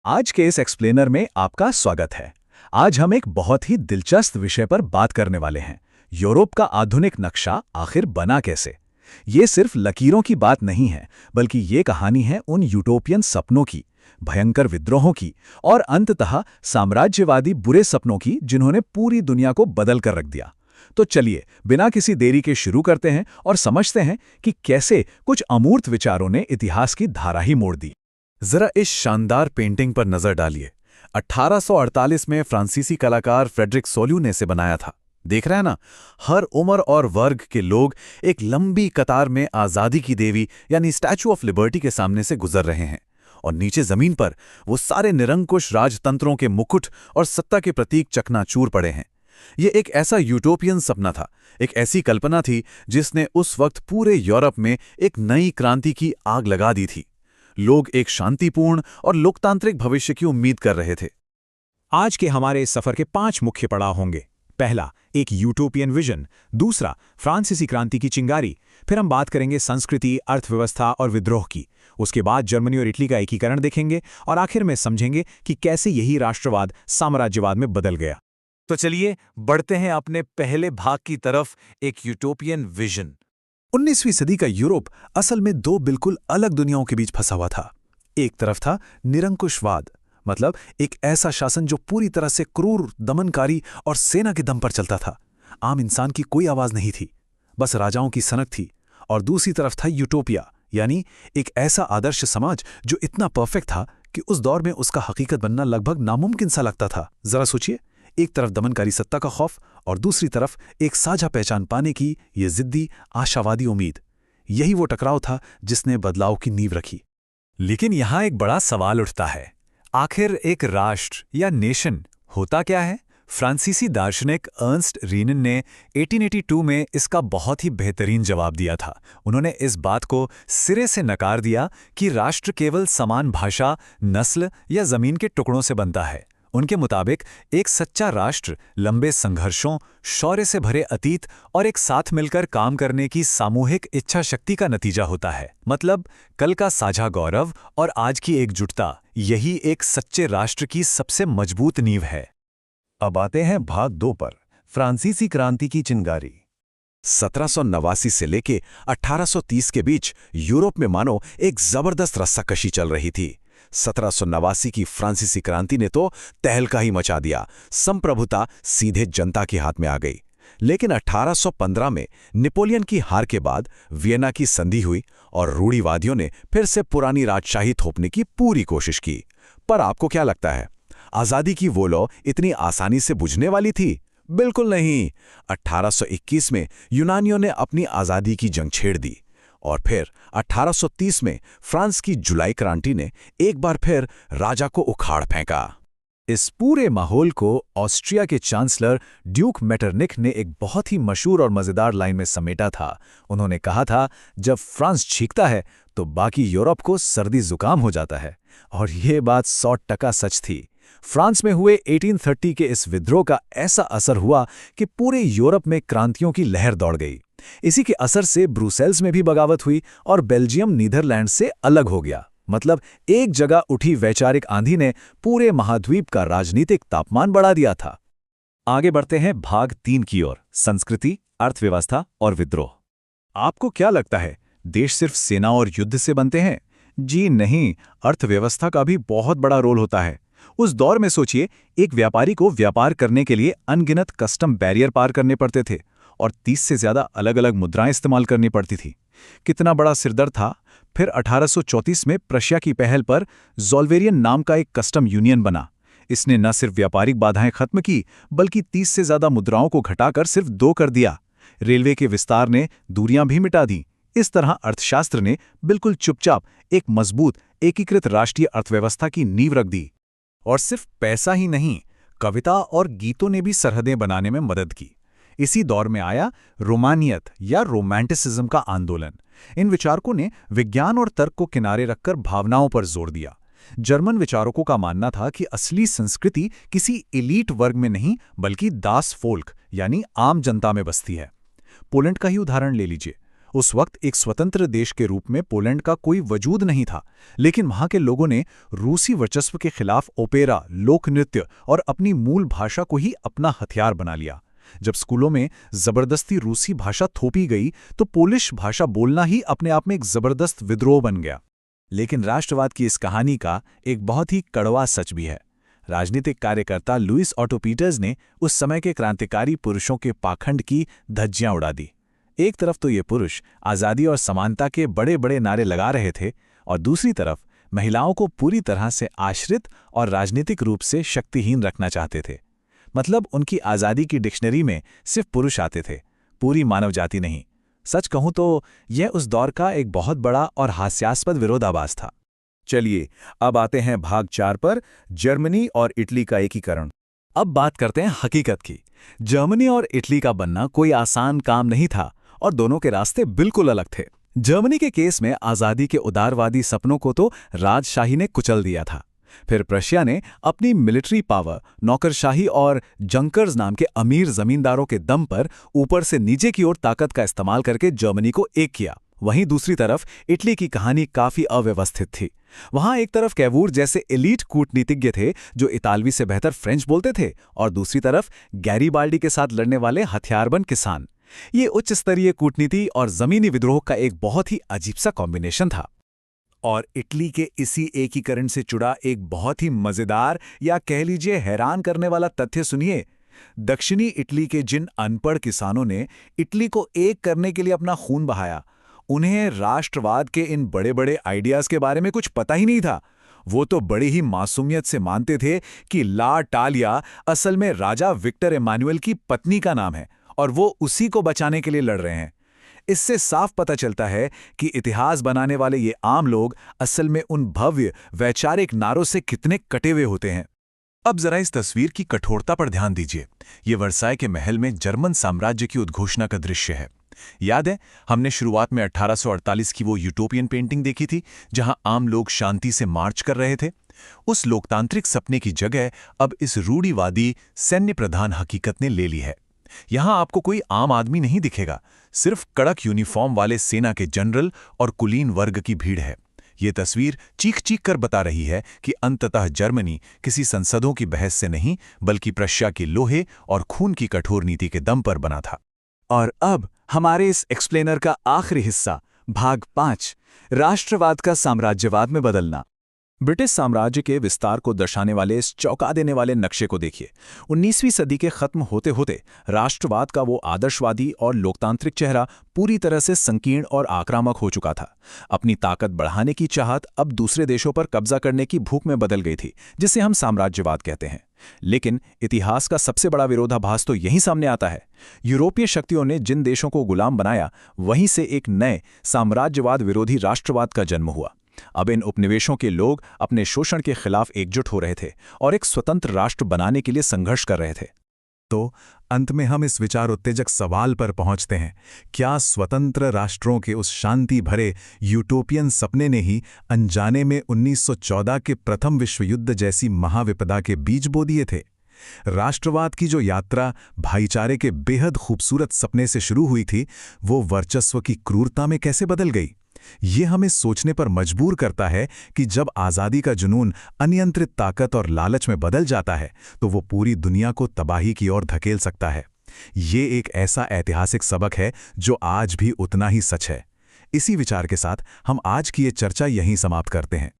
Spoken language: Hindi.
आज के इस एक्सप्लेनर में आपका स्वागत है। आज हम एक बहुत ही दिलचस्प विषय पर बात करने वाले हैं। यूरोप का आधुनिक नक्शा आखिर बना कैसे। ये सिर्फ लकीरों की बात नहीं है, बल्कि ये कहानी है उन यूटोपियन सपनों की, भयंकर विद्रोहों की और अंततः साम्राज्यवादी बुरे सपनों की, जिन्होंने पूरी दुनिया को बदल कर रख दिया। तो चलिए बिना किसी देरी के शुरू करते हैं और समझते हैं कि कैसे कुछ अमूर्त विचारों ने इतिहास की धारा ही मोड़ दी। जरा इस शानदार पेंटिंग पर नजर डालिए। 1848 में फ्रांसीसी कलाकार फ्रेडरिक सोल्यू ने इसे बनाया था। देख रहे हैं ना, हर उम्र और वर्ग के लोग एक लंबी कतार में आजादी की देवी यानी स्टैचू ऑफ लिबर्टी के सामने से गुजर रहे हैं, और नीचे जमीन पर वो सारे निरंकुश राजतंत्रों के मुकुट और सत्ता के प्रतीक चकनाचूर पड़े हैं। ये एक ऐसा यूटोपियन सपना था, एक ऐसी कल्पना थी जिसने उस वक्त पूरे यूरोप में एक नई क्रांति की आग लगा दी थी। लोग एक शांतिपूर्ण और लोकतांत्रिक भविष्य की उम्मीद कर रहे थे। आज के हमारे इस सफर के 5 मुख्य पड़ाव होंगे। पहला, एक यूटोपियन विजन। दूसरा, फ्रांसीसी क्रांति की चिंगारी। फिर हम बात करेंगे संस्कृति, अर्थव्यवस्था और विद्रोह की। उसके बाद जर्मनी और इटली का एकीकरण देखेंगे और आखिर में समझेंगे कि कैसे यही राष्ट्रवाद साम्राज्यवाद में बदल गया। तो चलिए बढ़ते हैं अपने पहले भाग की तरफ, एक यूटोपियन विजन। 19वीं सदी का यूरोप असल में दो बिल्कुल अलग दुनियाओं के बीच फंसा हुआ था। एक तरफ था निरंकुशवाद, मतलब एक ऐसा शासन जो पूरी तरह से क्रूर, दमनकारी और सेना के दम पर चलता था। आम इंसान की कोई आवाज नहीं थी, बस राजाओं की सनक थी। और दूसरी तरफ था यूटोपिया, यानी एक ऐसा आदर्श समाज जो इतना परफेक्ट था कि उस दौर में उसका हकीकत बनना लगभग नामुमकिन सा लगता था। जरा सोचिए, एक तरफ दमनकारी सत्ता का खौफ और दूसरी तरफ एक साझा पहचान पाने की ये जिद्दी, आशावादी उम्मीद। यही वो टकराव था जिसने बदलाव की नींव रखी। लेकिन यहां एक बड़ा सवाल उठता है, आखिर एक राष्ट्र या नेशन होता क्या है? फ्रांसीसी दार्शनिक अर्नस्ट रीनन ने 1882 में इसका बहुत ही बेहतरीन जवाब दिया था। उन्होंने इस बात को सिरे से नकार दिया कि राष्ट्र केवल समान भाषा, नस्ल या जमीन के टुकड़ों से बनता है। उनके मुताबिक एक सच्चा राष्ट्र लंबे संघर्षों, शौर्य से भरे अतीत और एक साथ मिलकर काम करने की सामूहिक इच्छा शक्ति का नतीजा होता है। मतलब कल का साझा गौरव और आज की एकजुटता, यही एक सच्चे राष्ट्र की सबसे मजबूत नींव है। अब आते हैं भाग 2 पर, फ्रांसीसी क्रांति की चिंगारी। 1789 से लेके 1830 के बीच यूरोप में मानो एक जबरदस्त रस्साकशी चल रही थी। 1789 की फ्रांसीसी क्रांति ने तो तहलका ही मचा दिया। संप्रभुता सीधे जनता के हाथ में आ गई। लेकिन 1815 में नेपोलियन की हार के बाद वियना की संधि हुई और रूढ़िवादियों ने फिर से पुरानी राजशाही थोपने की पूरी कोशिश की। पर आपको क्या लगता है, आजादी की वो लौ इतनी आसानी से बुझने वाली थी? बिल्कुल नहीं। 1821 में यूनानियों ने अपनी आजादी की जंग छेड़ दी और फिर 1830 में फ्रांस की जुलाई क्रांति ने एक बार फिर राजा को उखाड़ फेंका। इस पूरे माहौल को ऑस्ट्रिया के चांसलर ड्यूक मेटरनिख ने एक बहुत ही मशहूर और मजेदार लाइन में समेटा था। उन्होंने कहा था, जब फ्रांस छींकता है तो बाकी यूरोप को सर्दी जुकाम हो जाता है। और ये बात 100% सच थी। फ्रांस में हुए 1830 के इस विद्रोह का ऐसा असर हुआ कि पूरे यूरोप में क्रांतियों की लहर दौड़ गई। इसी के असर से ब्रुसेल्स में भी बगावत हुई और बेल्जियम नीदरलैंड से अलग हो गया। मतलब एक जगह उठी वैचारिक आंधी ने पूरे महाद्वीप का राजनीतिक तापमान बढ़ा दिया था। आगे बढ़ते हैं भाग 3 की ओर, संस्कृति, अर्थव्यवस्था और विद्रोह। आपको क्या लगता है, देश सिर्फ सेना और युद्ध से बनते हैं? जी नहीं, अर्थव्यवस्था का भी बहुत बड़ा रोल होता है। उस दौर में सोचिए, एक व्यापारी को व्यापार करने के लिए अनगिनत कस्टम बैरियर पार करने पड़ते थे और 30 से ज्यादा अलग अलग मुद्राएं इस्तेमाल करनी पड़ती थी। कितना बड़ा सिरदर्द था। फिर 1834 में प्रशिया की पहल पर ज़ोल्वेरियन नाम का एक कस्टम यूनियन बना। इसने न सिर्फ व्यापारिक बाधाएं खत्म की, बल्कि 30 से ज्यादा मुद्राओं को घटाकर सिर्फ 2 कर दिया। रेलवे के विस्तार ने दूरियां भी मिटा दी। इस तरह अर्थशास्त्र ने बिल्कुल चुपचाप एक मजबूत, एकीकृत राष्ट्रीय अर्थव्यवस्था की नींव रख दी। और सिर्फ पैसा ही नहीं, कविता और गीतों ने भी सरहदें बनाने में मदद की। इसी दौर में आया रोमानियत या रोमांटिसिज्म का आंदोलन। इन विचारकों ने विज्ञान और तर्क को किनारे रखकर भावनाओं पर जोर दिया। जर्मन विचारकों का मानना था कि असली संस्कृति किसी एलीट वर्ग में नहीं, बल्कि दास फोल्क यानी आम जनता में बसती है। पोलैंड का ही उदाहरण ले लीजिए। उस वक्त एक स्वतंत्र देश के रूप में पोलैंड का कोई वजूद नहीं था, लेकिन वहां के लोगों ने रूसी वर्चस्व के खिलाफ ओपेरा, लोक नृत्य और अपनी मूल भाषा को ही अपना हथियार बना लिया। जब स्कूलों में जबरदस्ती रूसी भाषा थोपी गई तो पोलिश भाषा बोलना ही अपने आप में एक जबरदस्त विद्रोह बन गया। लेकिन राष्ट्रवाद की इस कहानी का एक बहुत ही कड़वा सच भी है। राजनीतिक कार्यकर्ता लुइस ऑटो पीटर्स ने उस समय के क्रांतिकारी पुरुषों के पाखंड की धज्जियां उड़ा दी। एक तरफ तो ये पुरुष आज़ादी और समानता के बड़े बड़े नारे लगा रहे थे और दूसरी तरफ महिलाओं को पूरी तरह से आश्रित और राजनीतिक रूप से शक्तिहीन रखना चाहते थे। मतलब उनकी आज़ादी की डिक्शनरी में सिर्फ पुरुष आते थे, पूरी मानव जाति नहीं। सच कहूं तो यह उस दौर का एक बहुत बड़ा और हास्यास्पद विरोधाभास था। चलिए अब आते हैं भाग 4 पर, जर्मनी और इटली का एकीकरण। अब बात करते हैं हकीकत की। जर्मनी और इटली का बनना कोई आसान काम नहीं था और दोनों के रास्ते बिल्कुल अलग थे। जर्मनी के केस में आज़ादी के उदारवादी सपनों को तो राजशाही ने कुचल दिया था। फिर प्रशिया ने अपनी मिलिट्री पावर, नौकरशाही और जंकर्स नाम के अमीर जमींदारों के दम पर ऊपर से नीचे की ओर ताकत का इस्तेमाल करके जर्मनी को एक किया। वहीं दूसरी तरफ इटली की कहानी काफी अव्यवस्थित थी। वहां एक तरफ कैवूर जैसे एलीट कूटनीतिज्ञ थे जो इतालवी से बेहतर फ्रेंच बोलते थे, और दूसरी तरफ गैरीबाल्डी के साथ लड़ने वाले हथियारबंद किसान। ये उच्च स्तरीय कूटनीति और जमीनी विद्रोह का एक बहुत ही अजीब सा कॉम्बिनेशन था। और इटली के इसी एकीकरण से जुड़ा एक बहुत ही मजेदार या कह लीजिए हैरान करने वाला तथ्य सुनिए। दक्षिणी इटली के जिन अनपढ़ किसानों ने इटली को एक करने के लिए अपना खून बहाया, उन्हें राष्ट्रवाद के इन बड़े बड़े आइडियाज के बारे में कुछ पता ही नहीं था। वो तो बड़ी ही मासूमियत से मानते थे कि ला टालिया असल में राजा विक्टर एमानुएल की पत्नी का नाम है और वो उसी को बचाने के लिए लड़ रहे हैं। इससे साफ पता चलता है कि इतिहास बनाने वाले ये आम लोग असल में उन भव्य वैचारिक नारों से कितने कटे हुए होते हैं। अब जरा इस तस्वीर की कठोरता पर ध्यान दीजिए। ये वर्साय के महल में जर्मन साम्राज्य की उद्घोषणा का दृश्य है। याद है, हमने शुरुआत में 1848 की वो यूटोपियन पेंटिंग देखी थी जहां आम लोग शांति से मार्च कर रहे थे। उस लोकतांत्रिक सपने की जगह अब इस रूढ़िवादी सैन्य प्रधान हकीकत ने ले ली है। यहां आपको कोई आम आदमी नहीं दिखेगा, सिर्फ कड़क यूनिफॉर्म वाले सेना के जनरल और कुलीन वर्ग की भीड़ है। ये तस्वीर चीख चीख कर बता रही है कि अंततः जर्मनी किसी संसदों की बहस से नहीं, बल्कि प्रशिया के लोहे और खून की कठोर नीति के दम पर बना था। और अब हमारे इस एक्सप्लेनर का आखिरी हिस्सा, भाग 5, राष्ट्रवाद का साम्राज्यवाद में बदलना। ब्रिटिश साम्राज्य के विस्तार को दर्शाने वाले इस चौंका देने वाले नक्शे को देखिए। 19वीं सदी के खत्म होते होते राष्ट्रवाद का वो आदर्शवादी और लोकतांत्रिक चेहरा पूरी तरह से संकीर्ण और आक्रामक हो चुका था। अपनी ताकत बढ़ाने की चाहत अब दूसरे देशों पर कब्जा करने की भूख में बदल गई थी, जिसे हम साम्राज्यवाद कहते हैं। लेकिन इतिहास का सबसे बड़ा विरोधाभास तो यहीं सामने आता है। यूरोपीय शक्तियों ने जिन देशों को गुलाम बनाया, वहीं से एक नए साम्राज्यवाद विरोधी राष्ट्रवाद का जन्म हुआ। अब इन उपनिवेशों के लोग अपने शोषण के खिलाफ एकजुट हो रहे थे और एक स्वतंत्र राष्ट्र बनाने के लिए संघर्ष कर रहे थे। तो अंत में हम इस विचार उत्तेजक सवाल पर पहुंचते हैं, क्या स्वतंत्र राष्ट्रों के उस शांति भरे यूटोपियन सपने ने ही अनजाने में 1914 के प्रथम विश्व युद्ध जैसी महाविपदा के बीज बो दिए थे? राष्ट्रवाद की जो यात्रा भाईचारे के बेहद खूबसूरत सपने से शुरू हुई थी, वो वर्चस्व की क्रूरता में कैसे बदल गई? ये हमें सोचने पर मजबूर करता है कि जब आज़ादी का जुनून अनियंत्रित ताकत और लालच में बदल जाता है, तो वो पूरी दुनिया को तबाही की ओर धकेल सकता है। ये एक ऐसा ऐतिहासिक सबक है जो आज भी उतना ही सच है। इसी विचार के साथ हम आज की ये चर्चा यहीं समाप्त करते हैं।